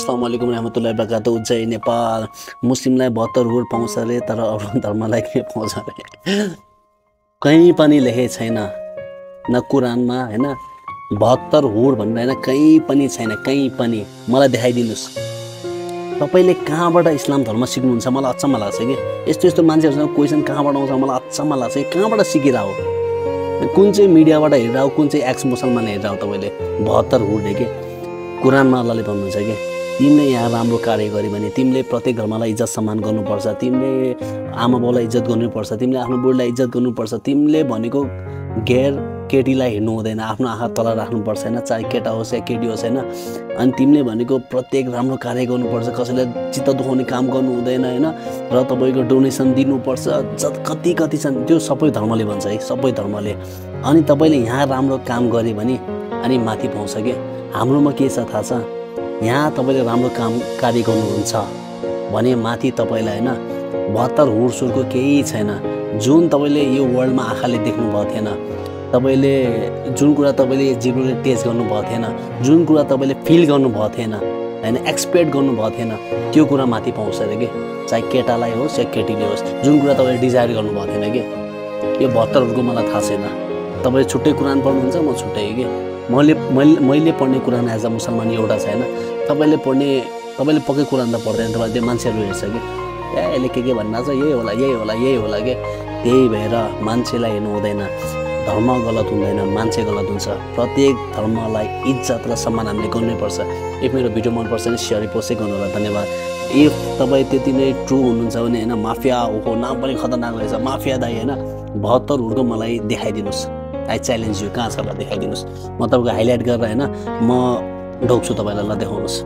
अस्सलाम वालेकुम रहमतुल्लाहि वबरकातुहू। जय नेपाल। मुस्लिमलाई 72 हुर पाउँछ अरे, तर अरू धर्मलाई के पाउँछ अरे? कहीँ पनि लेखेको छैन, न कुरानमा हैन 72 हुर भनेर हैन, कहीँ पनि छैन, कहीँ पनि। मलाई देखाइदिनुस् तपाईले कहाँबाट इस्लाम धर्म सिक्नुहुन्छ? मलाई अचम्म लाग्छ कि यस्तो यस्तो मान्छेहरुसँग क्वेशन कहाँबाट आउँछ मलाई अचम्म लाग्छ कि कहाँबाट सिकिरा हो? कुन चाहिँ मिडियाबाट हेरेर हो, कुन चाहिँ एक्स मुसलमानले हेरेर हो? तपाईले 72 हुरले के कुरानमा अल्लाहले भन्नुहुन्छ कि तिमीले यहाँ राम्रो कार्य गरे भने तिमीले प्रत्येक धर्मलाई इज्जत सम्मान गर्नुपर्छ, तिमीले आमा बाउलाई इज्जत गर्नुपर्छ, तिमीले आफ्नो बुढीलाई इज्जत गर्नुपर्छ, तिमीले भनेको गैर केटीलाई हेर्नु हुँदैन, आफ्नो आँखा तल राख्नुपर्छ हैन, चाहे केटा होस् या केटी होस् हैन। अनि तिमीले भनेको प्रत्येक राम्रो कार्य गर्नुपर्छ, कसैलाई चित्त दुखाउने काम गर्नु हुँदैन हैन, र तपाईको डोनेसन दिनुपर्छ, कति कति छन् त्यो सबै धर्मले भन्छ है, सबै धर्मले। अनि तपाईले यहाँ राम्रो काम गरे भने अनि माथि पाउँछ के। हाम्रोमा के छ थाहा छ? यहाँ तपाईले राम्रो काम कार्य गर्नुहुन्छ भने माथि तपाईलाई हैन 72 हुर सुरको केही छैन। जुन तपाईले यो वर्ल्डमा आँखाले देख्नु भएको थिएन, तपाईले जुन कुरा तपाईले जिब्रोले टेस्ट गर्नु भएको थिएन, जुन कुरा तपाईले फिल गर्नु भएको थिएन हैन, एक्सपेक्ट गर्नु भएको थिएन, त्यो कुरा माथि पाउँछ रे के। चाहे केटालाई होस् या केटीले होस्, जुन कुरा तपाईले डिजायर गर्नु भएको थिएन के। यो 72 हुरको मलाई थाहा छैन। तपाईले छुट्टै कुरान पढ्नुहुन्छ, म छुट्टै के। मैले पढ्ने कुरान एज अ मुसलमान एउटा छैन। तपाईले पक्कै कुरान त पढ्दैन, तपाईले त्यो मान्छेहरु हेर्छ कि यसले के भन्ना छ, यही होला यही होला यही होला के। त्यही भएर मान्छेलाई हेर्नु हुँदैन, धर्म गलत हुँदैन, मान्छे गलत हुन्छ। प्रत्येक धर्मलाई इज्जत र सम्मान हामीले गर्नुपर्छ। इफ मेरो भिडियो मनपर्छ भने सेयर पोस्ट गर्नु होला। धन्यवाद। इफ तपाईँ त्यति नै ट्रु हुनुहुन्छ भने हैन, माफिया हो नाम पनि खतरनाक रहेछ, माफिया दाइ हैन, 72 हुरको मलाई देखाइदिनुस्। आई च्यालेन्ज यु, कहाँ छ ल देखाइदिनुस्। म तपाईको हाइलाइट गरेर हैन म ढोक्छु तपाईलाई, ल देखाउनुस्।